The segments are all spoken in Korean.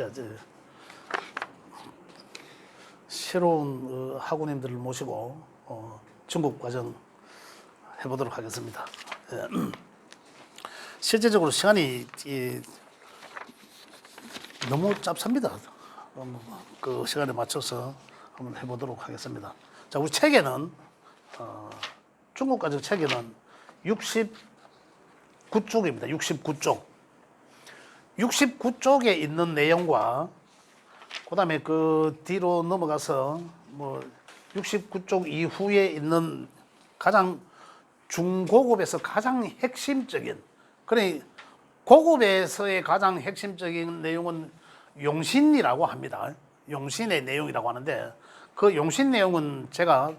이제 새로운 학우님들을 모시고 중급 과정 해보도록 하겠습니다. 실제적으로 시간이 너무 짭습니다. 그 시간에 맞춰서 한번 해보도록 하겠습니다. 자, 우리 책에는 중급 과정 책에는 69쪽입니다. 69쪽. 69쪽에 있는 내용과 그 다음에 그 뒤로 넘어가서 뭐 69쪽 이후에 있는 가장 중고급에서 가장 핵심적인, 그래 고급에서의 가장 핵심적인 내용은 용신이라고 합니다. 용신의 내용이라고 하는데 그 용신 내용은 제가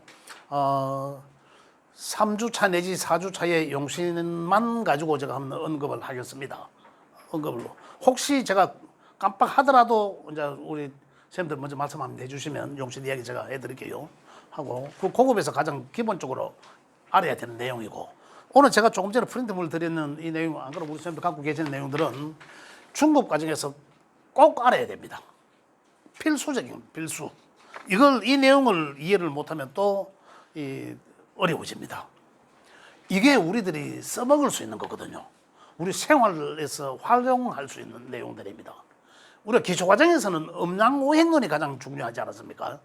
3주차 내지 4주차의 용신만 가지고 제가 한번 언급을 하겠습니다. 언급으로. 혹시 제가 깜빡하더라도 이제 우리 선생님들 먼저 말씀 한번 해주시면 용신 이야기 제가 해드릴게요. 하고 그 고급에서 가장 기본적으로 알아야 되는 내용이고, 오늘 제가 조금 전에 프린트물 드리는 이 내용, 안 그러면 우리 선생님들 갖고 계시는 내용들은 중급 과정에서 꼭 알아야 됩니다. 필수적인 필수. 이 내용을 이해를 못하면 또 어려워집니다. 이게 우리들이 써먹을 수 있는 거거든요. 우리 생활에서 활용할 수 있는 내용들입니다. 우리가 기초과정에서는 음양오행론이 가장 중요하지 않았습니까?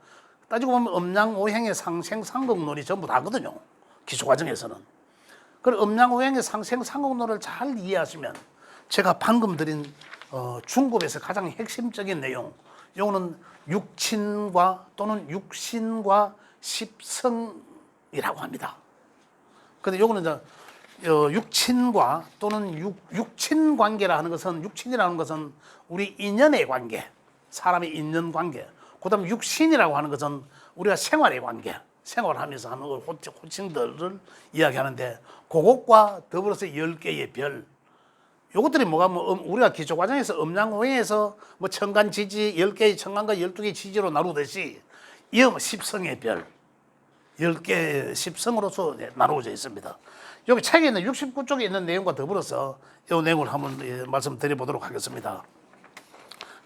따지고 보면 음양오행의 상생상극론이 전부 다거든요. 기초과정에서는. 그럼 음양오행의 상생상극론을 잘 이해하시면 제가 방금 드린 중급에서 가장 핵심적인 내용, 요거는 육친과 또는 육신과 십성이라고 합니다. 근데 요거는 이제 육친과 또는 육친 관계라 하는 것은, 육친이라는 것은 우리 인연의 관계, 사람의 인연 관계. 그다음 육신이라고 하는 것은 우리가 생활의 관계, 생활하면서 하는 호칭들을 이야기하는데, 그것과 더불어서 10개의 별. 요것들이 뭐가 우리가 기초 과정에서 음양오행에서 뭐 천간지지 10개의 천간과 12개의 지지로 나누듯이 이 십성의 별 10개의 십성으로서 나누어져 있습니다. 여기 책에 있는 69쪽에 있는 내용과 더불어서 이 내용을 한번 말씀드려 보도록 하겠습니다.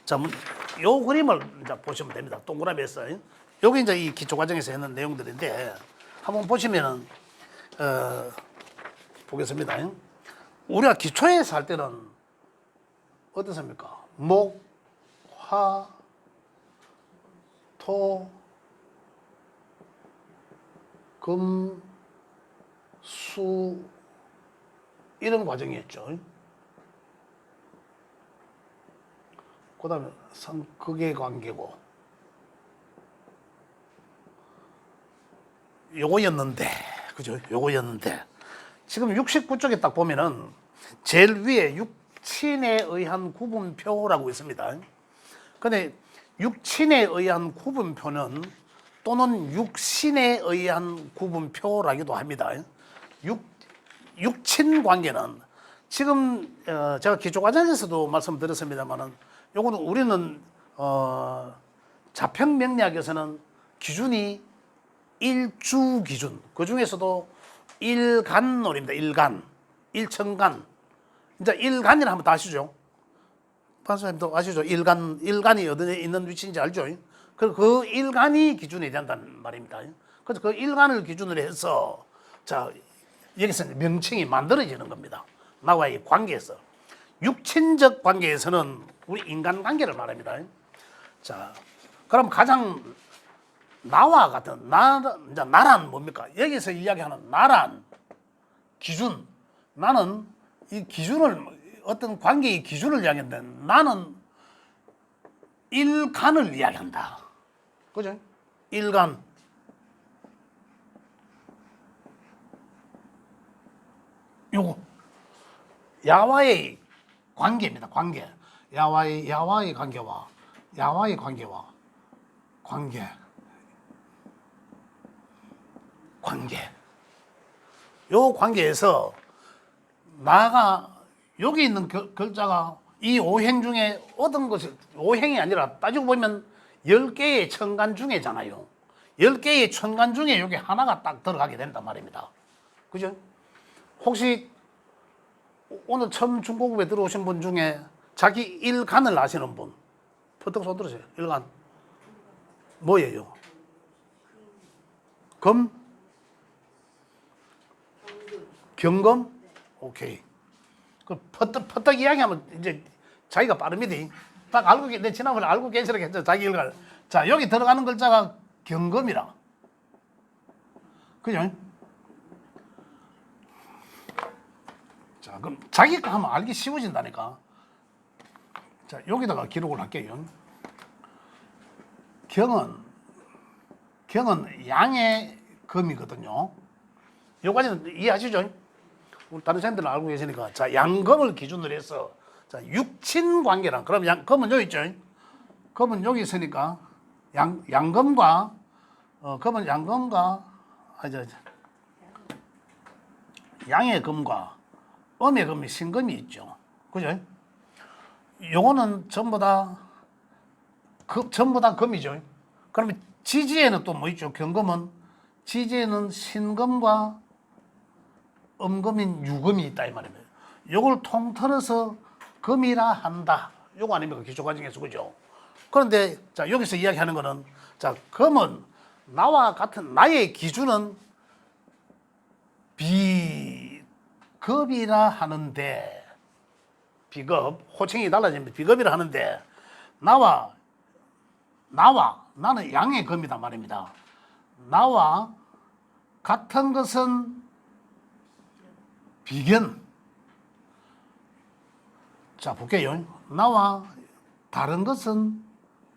자, 요 그림을 이제 보시면 됩니다. 동그라미에서. 여기 이제 이 기초 과정에서 있는 내용들인데, 한번 보시면은, 보겠습니다. 우리가 기초에서 할 때는 어떻습니까? 목, 화, 토, 금, 수, 이런 과정이었죠. 그 다음에 성극의 관계고, 요거였는데, 그죠? 요거였는데, 지금 69쪽에 딱 보면은 제일 위에 육친에 의한 구분표라고 있습니다. 근데 육친에 의한 구분표는 또는 육신에 의한 구분표라기도 합니다. 육친 관계는 지금 제가 기초과정에서도 말씀드렸습니다만은, 요거는 우리는 자평명리학에서는 기준이 일주 기준, 그 중에서도 일간론입니다. 일간, 일천간. 이제 일간이라 한번 다 아시죠? 판사님도 아시죠? 일간이 어디에 있는 위치인지 알죠? 그 일간이 기준이 된다는 말입니다. 그래서 그 일간을 기준으로 해서, 자, 여기서 명칭이 만들어지는 겁니다. 나와의 관계에서. 육친적 관계에서는 우리 인간 관계를 말합니다. 자, 그럼 가장 나와 같은, 나란 뭡니까? 여기서 이야기하는 나란 기준. 나는 이 기준을, 어떤 관계의 기준을 이야기하는데, 나는 일간을 이야기한다. 그죠? 일간. 요거. 야와의 관계입니다. 관계. 야와의 관계와, 관계. 요 관계에서 나가, 여기 있는 글자가 이 오행 중에 어떤 것이, 오행이 아니라 따지고 보면 10개의 천간 중에잖아요. 10개의 천간 중에 여기 하나가 딱 들어가게 된단 말입니다. 그죠? 혹시 오늘 처음 중고급에 들어오신 분 중에 자기 일간을 아시는 분? 퍼뜩 손 들으세요. 일간 뭐예요? 금? 경금? 오케이. 그 퍼뜩 이야기하면 이제 자기가 빠릅니다. 딱 알고 내 지난번에 알고 계시라고 했죠. 자기 일간. 자, 여기 들어가는 글자가 경금이라. 그죠? 자, 그럼 자기가 하면 알기 쉬워진다니까. 자, 여기다가 기록을 할게요. 경은 양의 금이거든요. 요까지는 이해하시죠? 우리 다른 사람들은 알고 계시니까. 자, 양금을 기준으로 해서 자, 육친 관계란. 그럼 금은 여기 있죠? 금은 여기 있으니까 양금과 금은 양금과 양의 금과 음의 금이 신금이 있죠. 그죠? 요거는 전부 다 금이죠. 그러면 지지에는 또 뭐 있죠? 경금은 지지에는 신금과 음금인 유금이 있다 이 말입니다. 요걸 통틀어서 금이라 한다. 요거 아닙니까? 기초과정에서 그죠? 그런데 자, 여기서 이야기하는 거는 자, 금은 나와 같은 나의 기준은 비급이라 하는데 비급 호칭이 달라지면 비급이라 하는데 나는 양의 금이다 말입니다. 나와 같은 것은 비견. 자, 볼게요. 나와 다른 것은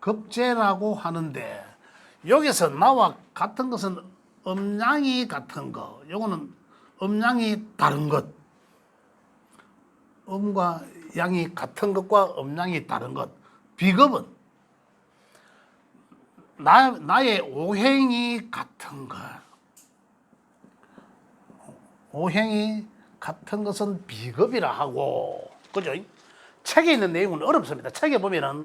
급제라고 하는데 여기서 나와 같은 것은 음양이 같은 거. 요거는 음양이 다른 것. 음과 양이 같은 것과 음양이 다른 것. 비급은 나의 오행이 같은 것. 오행이 같은 것은 비급이라 하고, 그죠? 책에 있는 내용은 어렵습니다. 책에 보면은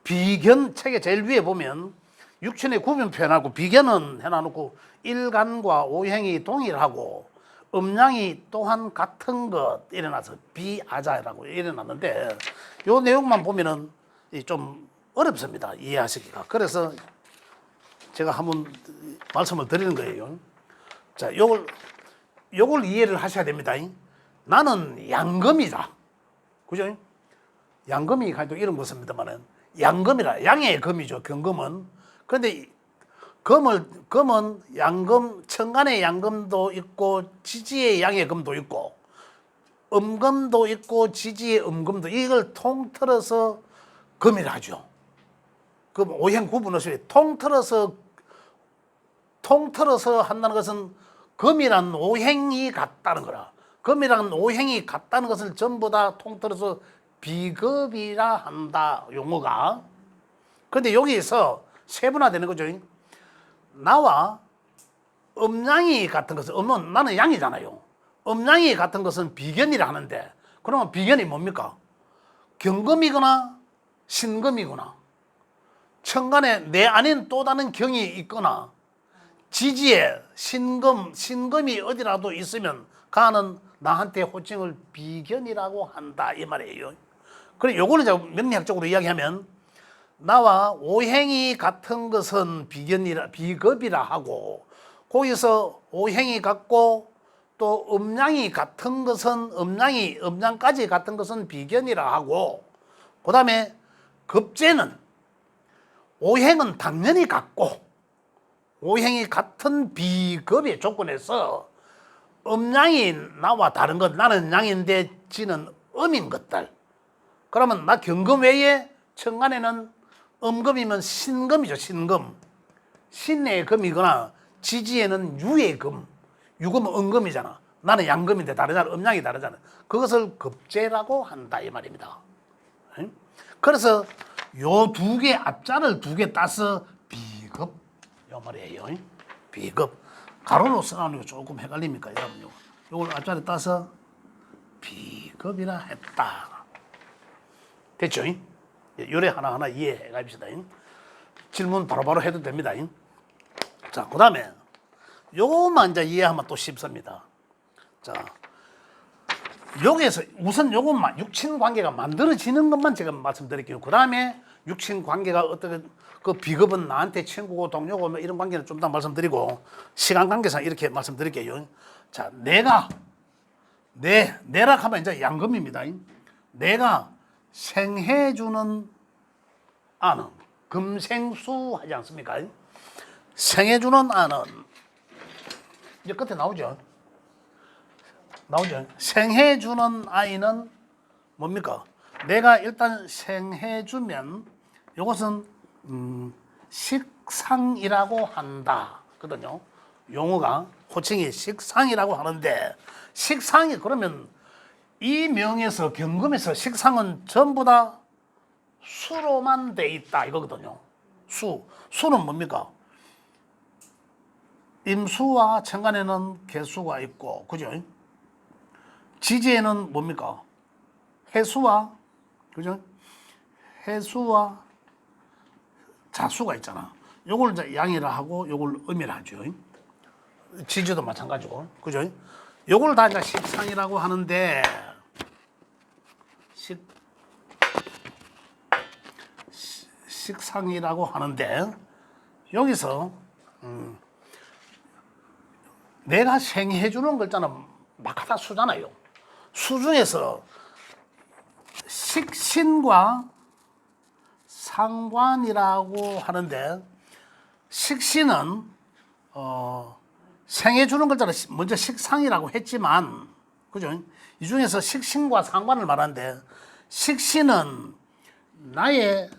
비견, 책의 제일 위에 보면 육친의 구분 표현하고 비견은 해놔놓고 일간과 오행이 동일하고 음양이 또한 같은 것 일어나서 비아자라고 일어났는데 요 내용만 보면은 좀 어렵습니다. 이해하시기가. 그래서 제가 한번 말씀을 드리는 거예요. 자, 요걸 이해를 하셔야 됩니다. 나는 양금이다. 그죠? 양금이 가지고 이런 거 씁니다만은 양금이라 양의 금이죠. 경금은. 그런데 금은 양금, 천간의 양금도 있고 지지의 양의 금도 있고 음금도 있고 지지의 음금도 이걸 통틀어서 금이라 하죠. 그럼 오행 구분 없이 통틀어서 한다는 것은 금이란 오행이 같다는 거라. 금이란 오행이 같다는 것을 전부 다 통틀어서 비급이라 한다. 용어가. 그런데 여기에서 세분화되는 거죠. 나와 음양이 같은 것은 음은 나는 양이잖아요. 음양이 같은 것은 비견이라 하는데 그러면 비견이 뭡니까? 경금이거나 신금이거나 천간에 내 안엔 또 다른 경이 있거나 지지에 신금이 어디라도 있으면 가는 나한테 호칭을 비견이라고 한다 이 말이에요. 그래 요거는 제가 명리학적으로 이야기하면 나와 오행이 같은 것은 비급이라 하고 거기서 오행이 같고 또 음양이 같은 것은 음양까지 같은 것은 비견이라 하고 그다음에 급제는 오행은 당연히 같고 오행이 같은 비급의 조건에서 음양이 나와 다른 것 나는 양인데 지는 음인 것들 그러면 나 경금 외에 천간에는 음금이면 신금이죠. 신금 신의 금이거나 지지에는 유의 금 유금은 음금이잖아. 나는 양금인데 다르잖아. 음양이 다르잖아. 그것을 급제라고 한다 이 말입니다. 그래서 요 두 개 앞자를 두 개 따서 비급 요 말이에요. 비급 가로로 써놓은 거 조금 헷갈립니까 여러분? 요걸 앞자를 따서 비급이라 했다. 됐죠? 요래 하나하나 이해해 갑시다. 질문 바로바로 해도 됩니다. 자, 그 다음에 요것만 이제 이해하면 또 쉽습니다. 자, 여기에서 우선 요것만 육친 관계가 만들어지는 것만 제가 말씀드릴게요. 그 다음에 육친 관계가 어떻게 그 비급은 나한테 친구고 동료고 뭐 이런 관계는 좀 더 말씀드리고 시간 관계상 이렇게 말씀드릴게요. 자, 내라 하면 이제 양금입니다. 내가 생해주는 아는 금생수 하지 않습니까? 생해주는 아는 이제 끝에 나오죠. 생해주는 아이는 뭡니까? 내가 일단 생해주면 이것은 식상이라고 한다. 거든요. 용어가 호칭이 식상이라고 하는데 식상이 그러면 이 명에서 경금에서 식상은 전부 다 수로만 돼 있다 이거거든요. 수는 뭡니까? 임수와 천간에는 개수가 있고 그죠? 지지에는 뭡니까? 해수와 그죠? 해수와 자수가 있잖아. 요걸 이제 양이라 하고 요걸 음이라 하죠. 지지도 마찬가지고 그죠? 요걸 다 이제 식상이라고 하는데 식상이라고 하는데 여기서 내가 생해주는 글자는 막하다 수잖아요. 수 중에서 식신과 상관이라고 하는데 식신은 생해주는 글자를 먼저 식상이라고 했지만 그죠? 이 중에서 식신과 상관을 말하는데 식신은 나의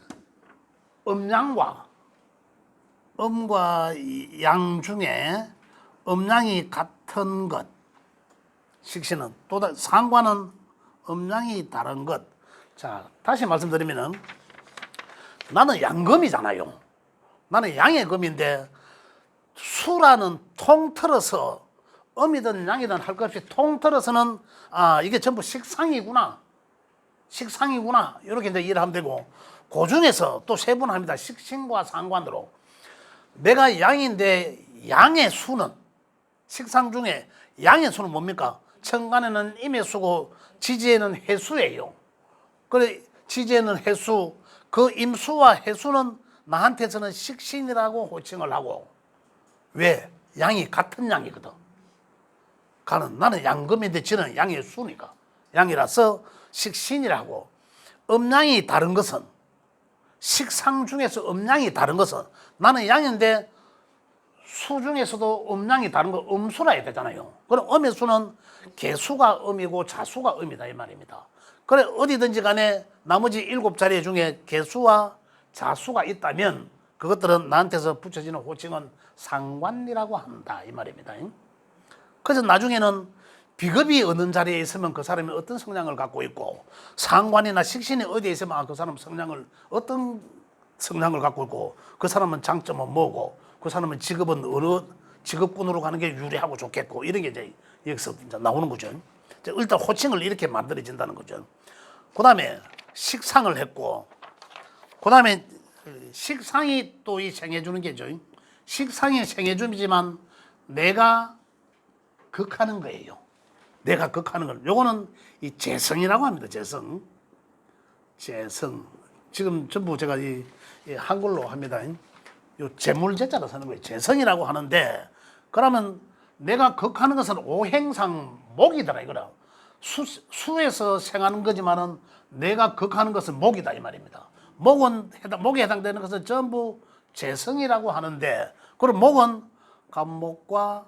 음양과 음과 양 중에 음양이 같은 것 식신은 또 상관은 음양이 다른 것. 자, 다시 말씀드리면은 나는 양금이잖아요. 나는 양의 금인데 수라는 통틀어서 음이든 양이든 할 것 없이 통틀어서는 이게 전부 식상이구나 이렇게 이제 이해를 하면 되고 그 중에서 또 세분합니다. 식신과 상관으로 내가 양인데 양의 수는 식상 중에 양의 수는 뭡니까? 천간에는 임의 수고 지지에는 해수예요. 그래 지지에는 해수 그 임수와 해수는 나한테서는 식신이라고 호칭을 하고 왜? 양이 같은 양이거든. 나는 양금인데 지는 양의 수니까 양이라서 식신이라고. 음양이 다른 것은 식상 중에서 음양이 다른 것은 나는 양인데 수 중에서도 음양이 다른 거 음수라 해야 되잖아요. 그럼 음의 수는 개수가 음이고 자수가 음이다 이 말입니다. 그래 어디든지 간에 나머지 7자리 중에 개수와 자수가 있다면 그것들은 나한테서 붙여지는 호칭은 상관이라고 한다 이 말입니다. 그래서 나중에는 비급이 어느 자리에 있으면 그 사람이 어떤 성향을 갖고 있고 상관이나 식신이 어디에 있으면 그 사람 성향을 어떤 성향을 갖고 있고 그 사람은 장점은 뭐고 그 사람은 직업은 어느 직업군으로 가는 게 유리하고 좋겠고 이런 게 이제 여기서 이제 나오는 거죠. 일단 호칭을 이렇게 만들어진다는 거죠. 그 다음에 식상을 했고 그 다음에 식상이 또 이 생해주는 게죠. 식상이 생해줌이지만 내가 극하는 거예요. 내가 극하는 걸. 요거는 이 재성이라고 합니다. 재성. 지금 전부 제가 이 한글로 합니다. 요 재물재자로 쓰는 거예요. 재성이라고 하는데 그러면 내가 극하는 것은 오행상 목이더라 이거라. 수에서 생하는 거지만은 내가 극하는 것은 목이다 이 말입니다. 목에 해당되는 것은 전부 재성이라고 하는데 그럼 목은 간목과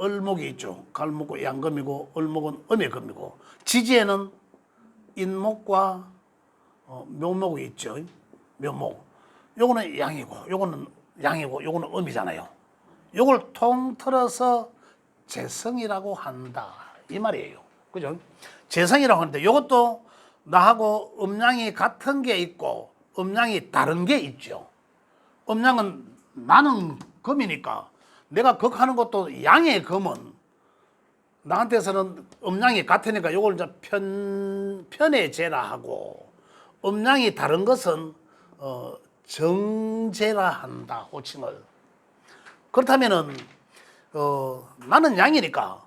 을목이 있죠. 갈목은 양금이고 을목은 음의 금이고 지지에는 인목과 묘목이 있죠. 묘목. 요거는 양이고 요거는 양이고 요거는 음이잖아요. 요걸 통틀어서 재성이라고 한다 이 말이에요. 그죠? 재성이라고 하는데 요것도 나하고 음양이 같은 게 있고 음양이 다른 게 있죠. 음양은 나는 금이니까 내가 극하는 것도 양의 금은 나한테서는 음양이 같으니까 요걸 이제 편의 재라 하고 음양이 다른 것은 정재라 한다 호칭을. 그렇다면은 나는 양이니까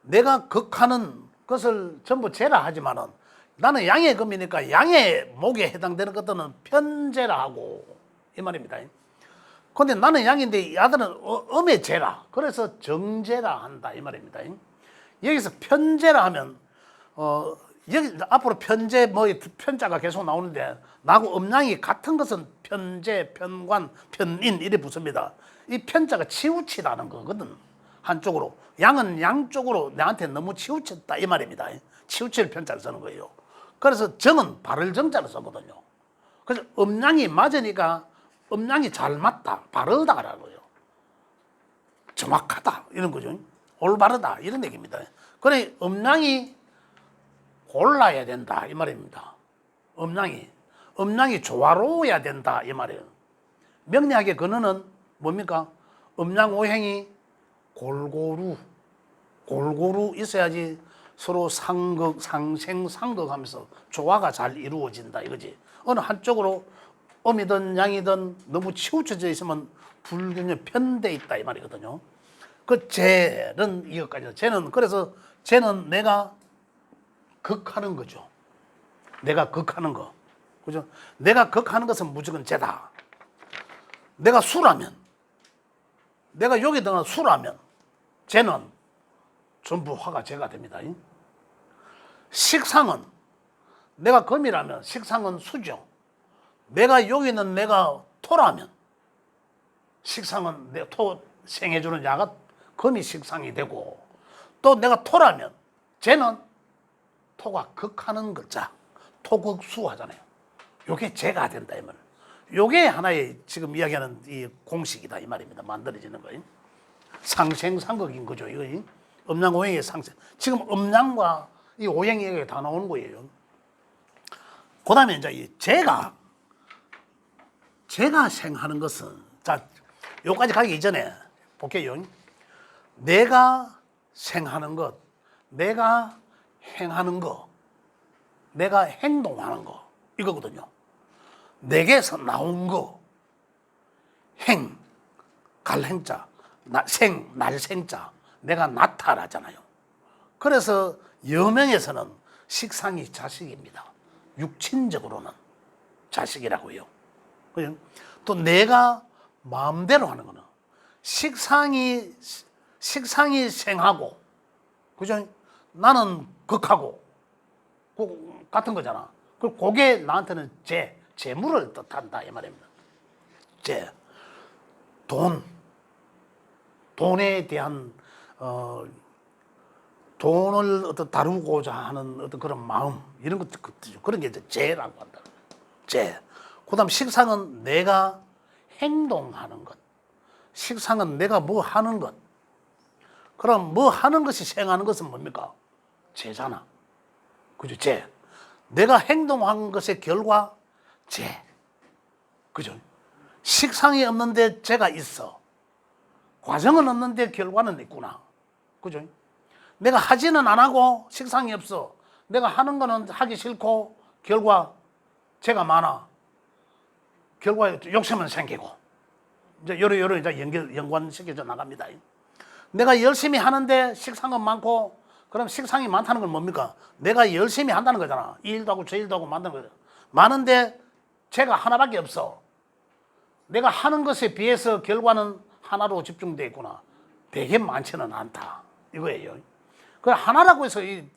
내가 극하는 그것을 전부 재라 하지만은 나는 양의 금이니까 양의 목에 해당되는 것들은 편재라 하고 이 말입니다. 근데 나는 양인데 이 아들은 음의 재라. 그래서 정재라 한다 이 말입니다. 여기서 편재라 하면 여기 앞으로 편재 뭐 편자가 계속 나오는데 나하고 음양이 같은 것은 편재, 편관, 편인 이래 붙습니다. 이 편자가 치우치다는 거거든. 한쪽으로. 양은 양쪽으로 나한테 너무 치우쳤다 이 말입니다. 치우칠 편자를 쓰는 거예요. 그래서 정은 바를 정자를 쓰거든요. 그래서 음양이 맞으니까 음양이 잘 맞다, 바르다라고요. 정확하다 이런 거죠. 올바르다 이런 얘기입니다. 그래 음양이 골라야 된다 이 말입니다. 음양이 조화로워야 된다 이 말이에요. 명리학의 근원은 뭡니까? 음양오행이 골고루 있어야지 서로 상극, 상생, 상극하면서 조화가 잘 이루어진다 이거지. 어느 한쪽으로 음이든 양이든 너무 치우쳐져 있으면 불균형 편돼 있다 이 말이거든요. 그 재는 이것까지. 그래서 재는 내가 극하는 거죠. 내가 극하는 거. 그죠? 내가 극하는 것은 무조건 재다. 내가 수라면, 내가 여기다가 수라면, 재는 전부 화가 재가 됩니다. 식상은, 내가 금이라면 식상은 수죠. 내가 여기는 내가 토라면, 식상은 내 토 생해주는 야가 금이 식상이 되고, 또 내가 토라면, 재는 토가 극하는 글자, 토극수 하잖아요. 요게 재가 된다 이 말. 요게 하나의 지금 이야기하는 이 공식이다 이 말입니다. 만들어지는 거예요. 상생상극인 거죠. 이거 음양오행의 상생. 지금 음양과 이 오행이 여기 다 나오는 거예요. 그다음에 이제 이 재가 생하는 것은 자 요까지 가기 이전에 볼게요. 내가 생하는 것, 내가 행하는 거, 내가 행동하는 거 이거거든요. 내게서 나온 거, 행, 갈행자, 날생자, 내가 나타나잖아요. 그래서 여명에서는 식상이 자식입니다. 육친적으로는 자식이라고요. 또 내가 마음대로 하는 거는 식상이 생하고, 그죠? 나는 극하고, 같은 거잖아. 그게 나한테는 재물을 뜻한다 이 말입니다. 돈에 대한 돈을 어떤 다루고자 하는 어떤 그런 마음 이런 것 그런 게 이제 재라고 한다. 그다음 식상은 내가 행동하는 것. 식상은 내가 뭐 하는 것. 그럼 뭐 하는 것이 생하는 것은 뭡니까? 재잖아. 그죠? 내가 행동한 것의 결과 재. 그죠? 식상이 없는데 재가 있어. 과정은 없는데 결과는 있구나. 그죠? 내가 하지는 안 하고 식상이 없어. 내가 하는 거는 하기 싫고 결과 재가 많아. 결과에 욕심은 생기고. 이제 요러 이제 연관시켜져 나갑니다. 내가 열심히 하는데 식상은 많고 그럼 식상이 많다는 건 뭡니까? 내가 열심히 한다는 거잖아. 이 일도 하고 저 일도 하고 만드는 거잖아. 많은데 재가 하나밖에 없어. 내가 하는 것에 비해서 결과는 하나로 집중되어 있구나. 되게 많지는 않다. 이거예요. 그 하나라고 해서 이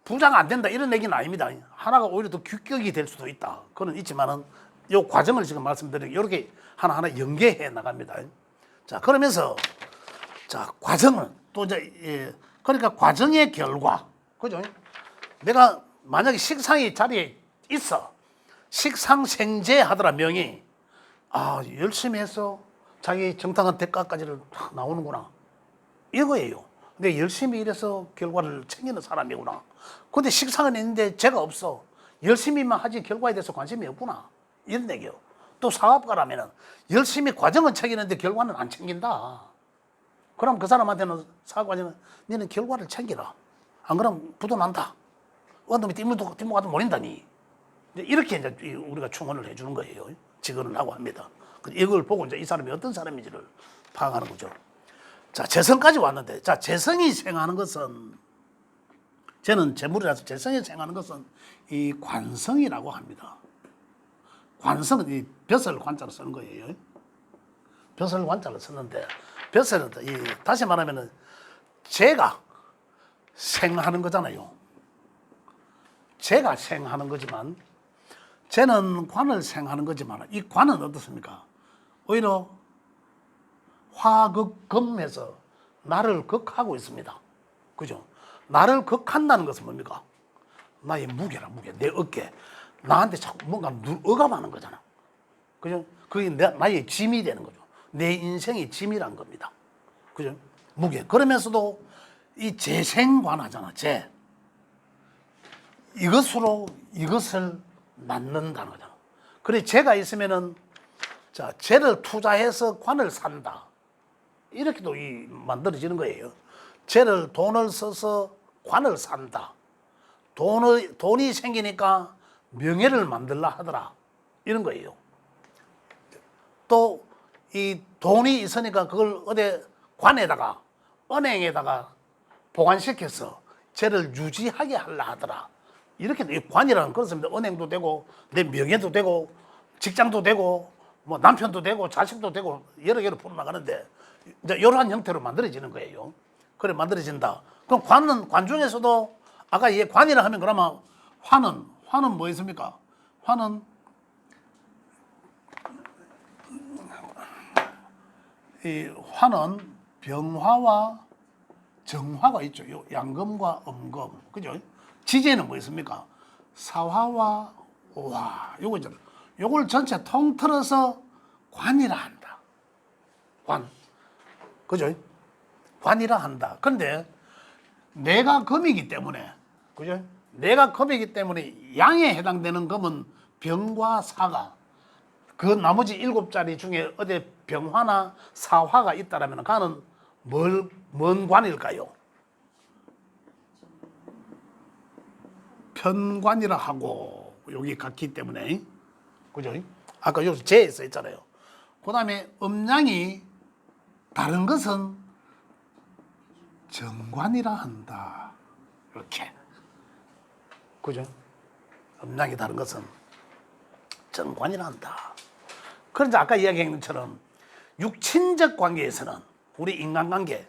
부자가 안 된다 이런 얘기는 아닙니다. 하나가 오히려 더 규격이 될 수도 있다. 그건 있지만은 이 과정을 지금 말씀드리는 이렇게 하나하나 연계해 나갑니다. 자, 그러면서 자, 과정은 또 이제 그러니까 과정의 결과. 그죠? 내가 만약에 식상이 자리에 있어. 식상생재 하더라 명이. 아, 열심히 해서 자기 정당한 대가까지를 나오는구나. 이거예요. 근데 열심히 일해서 결과를 챙기는 사람이구나. 근데 식상은 있는데 죄가 없어. 열심히만 하지 결과에 대해서 관심이 없구나. 이런 얘기요. 또 사업가라면은 열심히 과정은 챙기는데 결과는 안 챙긴다. 그럼 그 사람한테는 사업가는 너는 결과를 챙기라. 안 그러면 부도 난다. 어떤 뒷목 가도 모른다니. 이렇게 이제 우리가 충원을 해주는 거예요. 직언을 하고 합니다. 이걸 보고 이제 이 사람이 어떤 사람인지를 파악하는 거죠. 자, 재성까지 왔는데, 자, 재성이 생하는 것은 쟤는 재물이라서 재성에서 행하는 것은 이 관성이라고 합니다. 관성은 이 벼슬 관자로 쓰는 거예요. 벼슬 관자로 쓰는데 벼슬은 다시 말하면은 제가 생하는 거잖아요. 제가 생하는 거지만 쟤는 관을 생하는 거지만 이 관은 어떻습니까? 오히려 화극금해서 나를 극하고 있습니다. 그죠? 나를 극한다는 것은 뭡니까? 나의 무게라, 무게. 내 어깨. 나한테 자꾸 뭔가 억압하는 거잖아. 그죠? 그게 나의 짐이 되는 거죠. 내 인생의 짐이란 겁니다. 그죠? 무게. 그러면서도 이 재생관하잖아, 재. 이것으로 이것을 낳는다는 거잖아. 그래, 재가 있으면은, 자, 재를 투자해서 관을 산다. 이렇게도 만들어지는 거예요. 돈을 써서 관을 산다. 돈이 생기니까 명예를 만들라 하더라. 이런 거예요. 또 이 돈이 있으니까 그걸 어디 관에다가 은행에다가 보관시켜서 쟤를 유지하게 하려 하더라. 이렇게 관이라는 그렇습니다. 은행도 되고 내 명예도 되고 직장도 되고 뭐 남편도 되고 자식도 되고 여러 개로 풀어나가는데 이제 이러한 형태로 만들어지는 거예요. 그래 만들어진다. 그럼 관 중에서도 아까 얘 관이라 하면 그러면 화는 뭐 있습니까? 화는 병화와 정화가 있죠. 양금과 음금. 그죠? 지재는 뭐 있습니까? 사화와 와. 요거 있잖아. 요걸 전체 통틀어서 관이라 한다. 관. 그죠? 관이라 한다. 그런데 내가 금이기 때문에, 그죠? 내가 금이기 때문에 양에 해당되는 금은 병과 사가, 그 나머지 7자리 중에 어디 병화나 사화가 있다라면 가는 뭔 관일까요? 편관이라 하고 여기 같기 때문에, 그죠? 아까 여기 재에 써 있잖아요. 그 다음에 음양이 다른 것은 정관이라 한다. 이렇게. 그죠? 음양이 다른 것은 정관이라 한다. 그런데 아까 이야기한 것처럼 육친적 관계에서는 우리 인간관계,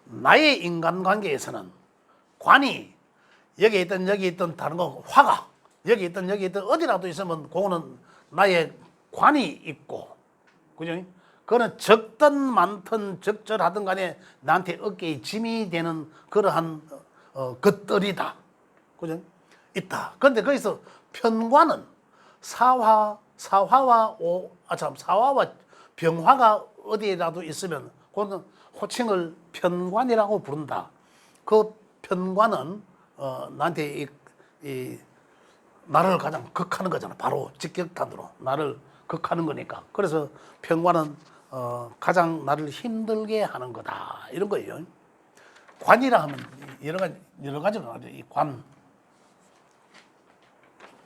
나의 인간관계에서는 관이 여기 있던 다른 거 화가 여기 있던 어디라도 있으면 그거는 나의 관이 있고, 그죠? 그거는 적든 많든 적절하든 간에 나한테 어깨에 짐이 되는 그러한 것들이다. 그죠? 있다. 그런데 거기서 편관은 사화와 병화가 어디에라도 있으면 그거는 호칭을 편관이라고 부른다. 그 편관은 나한테 나를 가장 극하는 거잖아. 바로 직격탄으로 나를 극하는 거니까. 그래서 편관은 가장 나를 힘들게 하는 거다. 이런 거예요. 관이라 하면 여러 가지로 나죠. 이 관.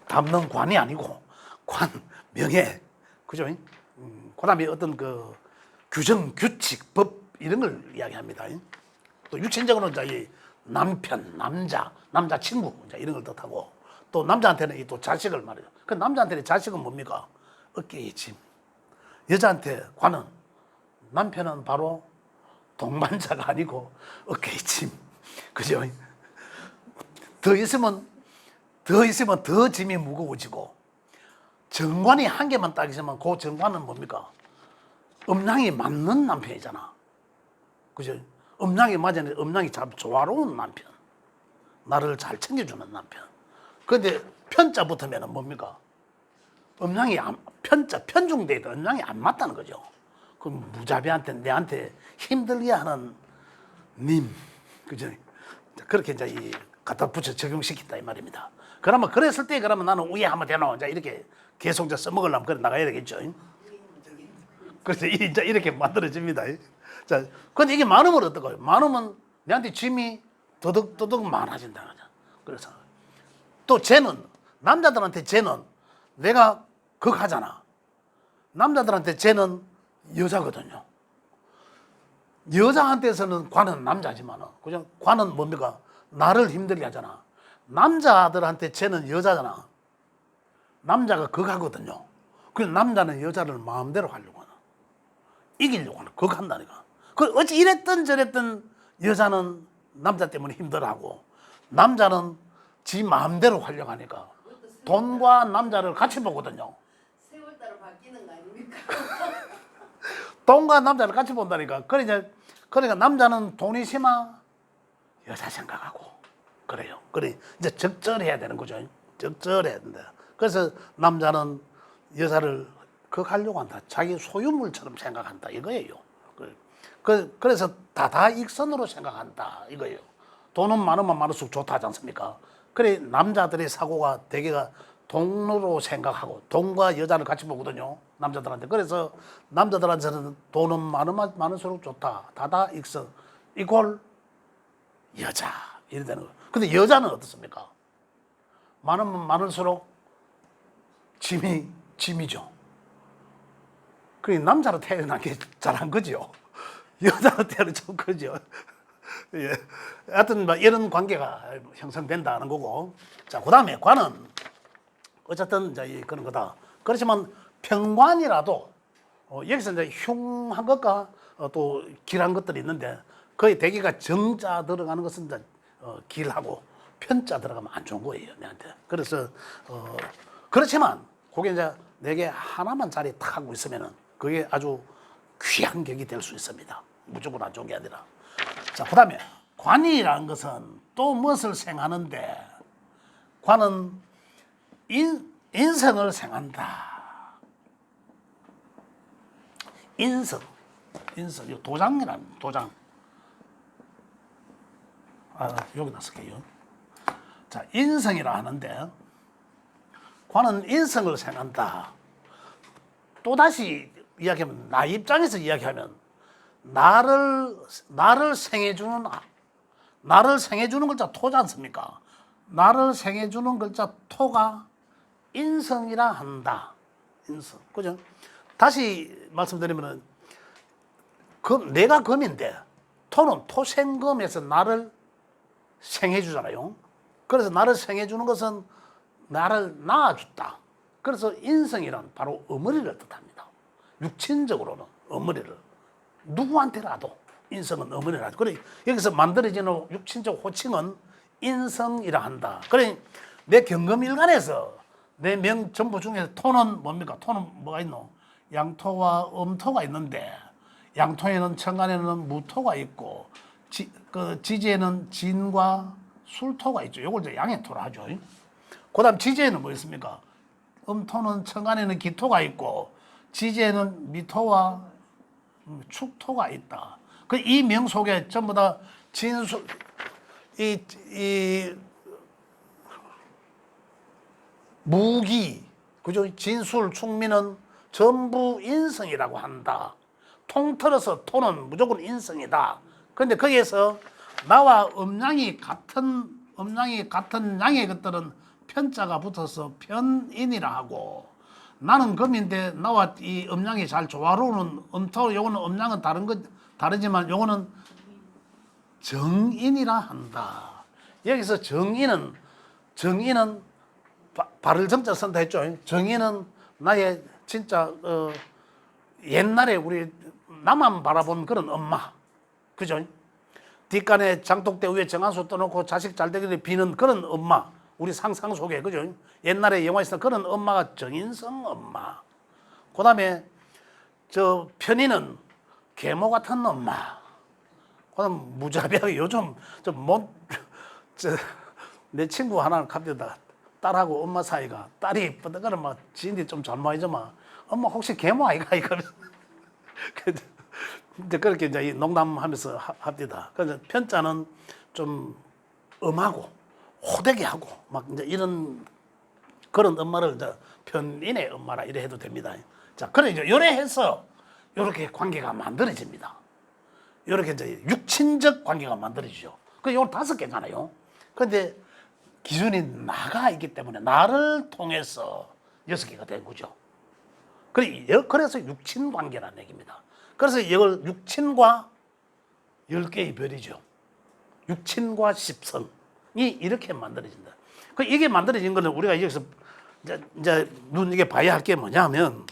담는 관이 아니고 관, 명예. 그죠? 그 다음에 어떤 그 규정, 규칙, 법 이런 걸 이야기합니다. 또 육신적으로는 이 남편, 남자 친구 이런 걸 뜻하고, 또 남자한테는 또 자식을 말해요. 그 남자한테는 자식은 뭡니까? 어깨의 짐. 여자한테 관은 남편은 바로 동반자가 아니고 어깨의 짐. 그죠? 더 있으면 더 짐이 무거워지고, 정관이 한 개만 딱 있으면 그 정관은 뭡니까? 음양이 맞는 남편이잖아. 그죠? 음양이 맞았는데 음양이 참 조화로운 남편. 나를 잘 챙겨주는 남편. 그런데 편자 붙으면 뭡니까? 음양이 편중돼도 음양이 안 맞다는 거죠. 그럼 무자비한테 내한테 힘들게 하는 님. 그죠? 그렇게 이제 갖다 붙여 적용시켰다 이 말입니다. 그러면 그랬을 때 그러면 나는 우에 하면 되노? 이제 이렇게 계속 이제 써먹으려면 그래 나가야 되겠죠. 그래서 이제 이렇게 만들어집니다. 자, 근데 이게 많으면 어떨까요? 많으면 내한테 짐이 더덕 많아진다는 거죠. 그래서 또 남자들한테 쟤는 내가 극하잖아. 남자들한테 쟤는 여자거든요. 여자한테서는 관은 남자지만, 그죠? 관은 뭡니까? 나를 힘들게 하잖아. 남자들한테 쟤는 여자잖아. 남자가 극하거든요. 그래서 남자는 여자를 마음대로 하려고 하나. 이기려고 하나. 극한다니까. 그 어찌 이랬든 저랬든 여자는 남자 때문에 힘들어하고 남자는 지 마음대로 하려고 하니까 돈과 남자를 같이 보거든요. 세월 따라 바뀌는 거 아닙니까? 돈과 남자를 같이 본다니까. 그러니까 남자는 돈이 심하 여자 생각하고 그래요. 그래 이제 적절해야 되는 거죠. 적절해야 된다. 그래서 남자는 여자를 극하려고 한다. 자기 소유물처럼 생각한다 이거예요. 그래서 다다익선으로 생각한다 이거예요. 돈은 많으면 많을수록 좋다 하지 않습니까? 그래 남자들의 사고가 대개가 돈으로 생각하고 돈과 여자를 같이 보거든요. 남자들한테. 그래서 남자들한테는 돈은 많으면 많을수록 좋다. 다다익선 이꼴 여자 이래 되는 거예요. 근데 여자는 어떻습니까? 많으면 많을수록 짐이죠. 그래 남자로 태어난 게 잘한 거죠. 여자로 태어난 좀 거죠. 예. 하여튼 뭐 이런 관계가 형성된다는 거고. 자, 그다음에 관은 어쨌든 이제 그런 거다. 그렇지만 평관이라도 여기서 이제 흉한 것과 또 길한 것들이 있는데 거의 대개가 정자 들어가는 것은 이제 길하고 편자 들어가면 안 좋은 거예요, 내한테. 그래서 그렇지만 그게 이제 내게 하나만 자리 탁 하고 있으면은 그게 아주 귀한 격이 될 수 있습니다. 무조건 안 좋은 게 아니라. 자, 그다음에 관이라는 것은 또 무엇을 생하는데 관은 인성을 생한다. 인성, 이 도장이란 도장. 여기다 쓸게요. 자, 인성이라 하는데 관은 인성을 생한다. 또다시 이야기하면 나 입장에서 이야기하면 나를 생해주는 나를 생해주는 글자 토지 않습니까? 나를 생해주는 글자 토가 인성이라 한다. 인성. 그죠? 다시 말씀드리면은 내가 금인데 토는 토생금에서 나를 생해주잖아요. 그래서 나를 생해주는 것은 나를 낳아줬다. 그래서 인성이란 바로 어머니를 뜻합니다. 육친적으로는 어머니를. 누구한테라도 인성은 어머니라도. 그래 여기서 만들어지는 육친적 호칭은 인성이라 한다. 그래 내 경금일간에서 내 명정보 중에 토는 뭡니까? 토는 뭐가 있노? 양토와 음토가 있는데 양토에는 천간에는 무토가 있고 지지에는 진과 술토가 있죠. 이걸 이제 양해토라 하죠. 그다음 지지에는 뭐 있습니까? 음토는 천간에는 기토가 있고 지지에는 미토와 축토가 있다. 이 명 속에 전부 다 진술 이 무기 그죠? 진술 충미는 전부 인성이라고 한다. 통틀어서 토는 무조건 인성이다. 그런데 거기에서 나와 음양이 같은 양의 것들은 편자가 붙어서 편인이라 하고 나는 금인데 나와 이 음양이 잘 조화로우는 음토 요거는 음양은 다르지만 요거는 정인이라 한다. 여기서 정인은 발을 정자 쓴다 했죠. 정인은 나의 진짜 옛날에 우리 나만 바라본 그런 엄마. 그죠? 뒷간에 장독대 위에 정한수 떠놓고 자식 잘 되기를 비는 그런 엄마. 우리 상상 속에, 그죠? 옛날에 영화에서 그런 엄마가 정인성 엄마. 그 다음에 저 편의는 계모 같은 엄마. 그 다음 무자비하게 요즘 내 친구 하나는 갑자기 딸하고 엄마 사이가 딸이 뻔뻔거려 막 지인들이 좀 잘못하지만 엄마 혹시 계모 아이가 이거면서 이제 그렇게 이제 농담하면서 합니다. 그래서 편자는 좀 엄하고 호되게 하고 막 이제 이런 그런 엄마를 이제 편인의 엄마라 이래 해도 됩니다. 자, 그래 이제 요래해서 요렇게 관계가 만들어집니다. 요렇게 이제 육친적 관계가 만들어지죠. 그 요거 5개잖아요. 그런데 기준이 나가 있기 때문에 나를 통해서 6개가 된 거죠. 그래서 육친 관계라는 얘기입니다. 그래서 이걸 육친과 10개의 별이죠. 육친과 십성. 이렇게 만들어진다. 그 이게 만들어진 거는 우리가 여기서 이제 눈이게 봐야 할 게 뭐냐면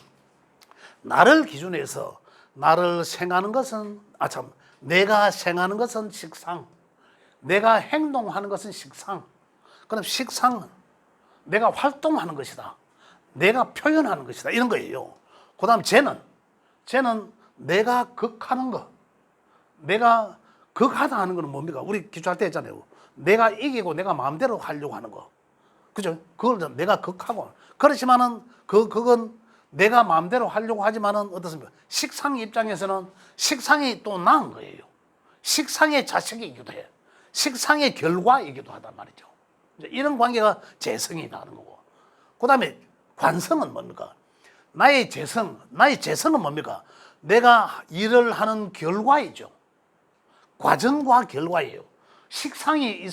나를 기준해서 나를 생각하는 것은 내가 생각하는 것은 식상, 내가 행동하는 것은 식상. 그럼 식상은 내가 활동하는 것이다. 내가 표현하는 것이다. 이런 거예요. 그다음 쟤는 내가 극하는 거. 내가 극하다 하는 거는 뭡니까? 우리 기초할 때 했잖아요. 내가 이기고 내가 마음대로 하려고 하는 거. 그죠? 그걸 내가 극하고. 그렇지만은 그건 내가 마음대로 하려고 하지만은 어떻습니까? 식상 입장에서는 식상이 또 나은 거예요. 식상의 자식이기도 해. 식상의 결과이기도 하단 말이죠. 이런 관계가 재성이다 하는 거고. 그 다음에 관성은 뭡니까? 나의 재성은 뭡니까? 내가 일을 하는 결과이죠. 과정과 결과예요. 식상이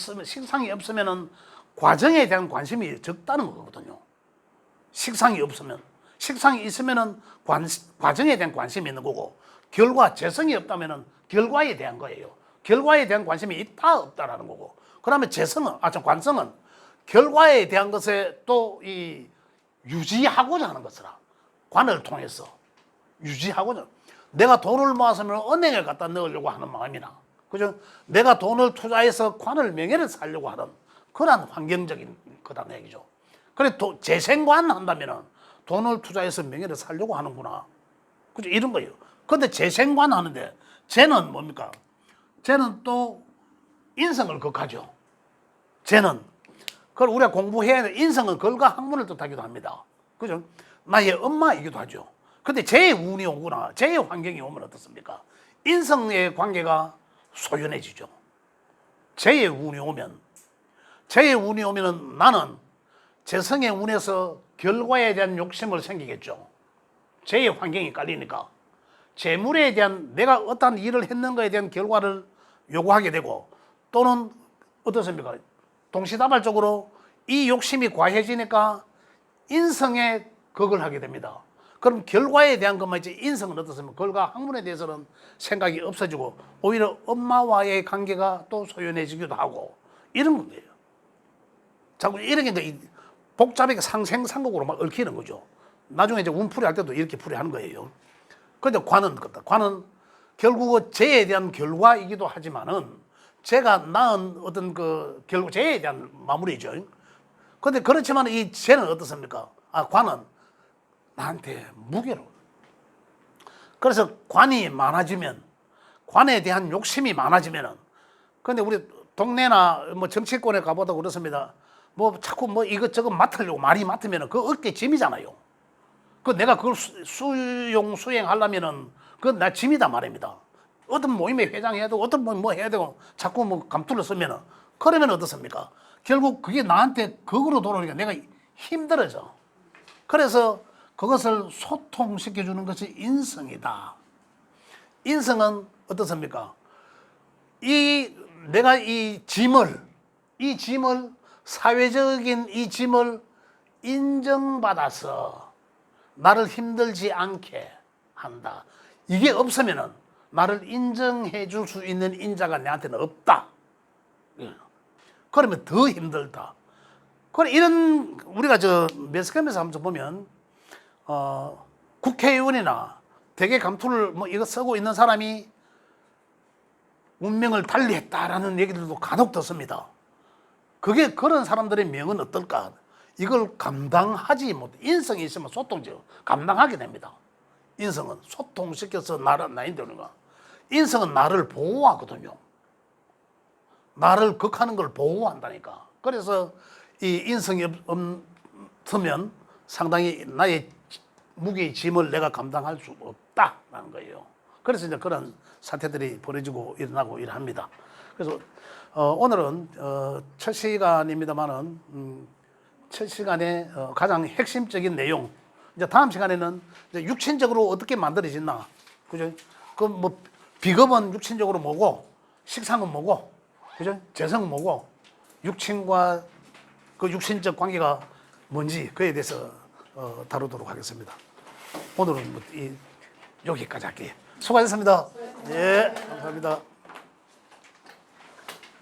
없으면은 과정에 대한 관심이 적다는 거거든요. 식상이 있으면은 과정에 대한 관심이 있는 거고, 재성이 없다면은 결과에 대한 거예요. 결과에 대한 관심이 있다 없다라는 거고. 그다음에 관성은 결과에 대한 것에 또 유지하고자 하는 것이라. 관을 통해서 유지하고자. 내가 돈을 모았으면 은행에 갖다 넣으려고 하는 마음이나, 그죠? 내가 돈을 투자해서 명예를 살려고 하는 그런 환경적인 거다는 얘기죠. 그래 재생관 한다면은 돈을 투자해서 명예를 살려고 하는구나. 그죠? 이런 거예요. 근데 재생관 하는데 쟤는 뭡니까? 쟤는 또 인성을 극하죠. 쟤는 그걸 우리가 공부해야 돼. 인성은 글과 학문을 뜻하기도 합니다. 그죠? 나의 엄마이기도 하죠. 근데 쟤의 운이 오거나 쟤의 환경이 오면 어떻습니까? 인성의 관계가 소연해지죠. 쟤의 운이 오면은 나는 재성의 운에서 결과에 대한 욕심을 생기겠죠. 쟤의 환경이 깔리니까. 재물에 대한 내가 어떠한 일을 했는가에 대한 결과를 요구하게 되고, 또는 어떻습니까? 동시다발적으로 이 욕심이 과해지니까 인성에 극을 하게 됩니다. 그럼 결과에 대한 것만 있지 인성은 어떻습니까? 글과 학문에 대해서는 생각이 없어지고 오히려 엄마와의 관계가 또 소연해지기도 하고 이런 거예요. 자꾸 이렇게 복잡하게 상생상극으로 막 얽히는 거죠. 나중에 이제 운풀이 할 때도 이렇게 풀이하는 거예요. 그런데 관은 결국은 쟤에 대한 결과이기도 하지만은 제가 낳은 어떤 쟤에 대한 마무리죠. 그런데 그렇지만 이 쟤는 어떻습니까? 관은 나한테 무게로. 그래서 관이 많아지면, 관에 대한 욕심이 많아지면은, 근데 우리 동네나 정치권에 가보다 그렇습니다. 자꾸 이것저것 맡으려고 말이 맡으면은 그 어깨 짐이잖아요. 내가 그걸 수행하려면은 그건 나 짐이다 말입니다. 어떤 모임에 회장해야 되고 어떤 뭐 해야 되고 자꾸 감투를 쓰면은 그러면 어떻습니까? 결국 그게 나한테 극으로 돌아오니까 내가 힘들어져. 그래서 그것을 소통시켜주는 것이 인성이다. 인성은 어떻습니까? 내가 사회적인 이 짐을 인정받아서 나를 힘들지 않게 한다. 이게 없으면은 나를 인정해 줄 수 있는 인자가 내한테는 없다. 그러면 더 힘들다. 이런 우리가 매스컴에서 한번 보면 국회의원이나 대개 감투를 이거 쓰고 있는 사람이 운명을 달리했다라는 얘기들도 간혹 듣습니다. 그런 사람들의 명은 어떨까? 이걸 감당하지 못. 인성이 있으면 소통죠. 감당하게 됩니다. 인성은 소통시켜서 나인되는 거. 인성은 나를 보호하거든요. 나를 극하는 걸 보호한다니까. 그래서 이 인성이 없으면 상당히 나의 무게의 짐을 내가 감당할 수 없다라는 거예요. 그래서 이제 그런 사태들이 벌어지고 일어나고 이러합니다. 그래서 오늘은 첫 시간입니다만은 첫 시간에 가장 핵심적인 내용. 이제 다음 시간에는 이제 육신적으로 어떻게 만들어졌나, 그죠? 비겁은 육신적으로 뭐고, 식상은 뭐고, 그죠? 재성은 뭐고, 육신과 그 육신적 관계가 뭔지 그에 대해서 다루도록 하겠습니다. 오늘은 여기까지 할게요. 수고하셨습니다. 예, 감사합니다.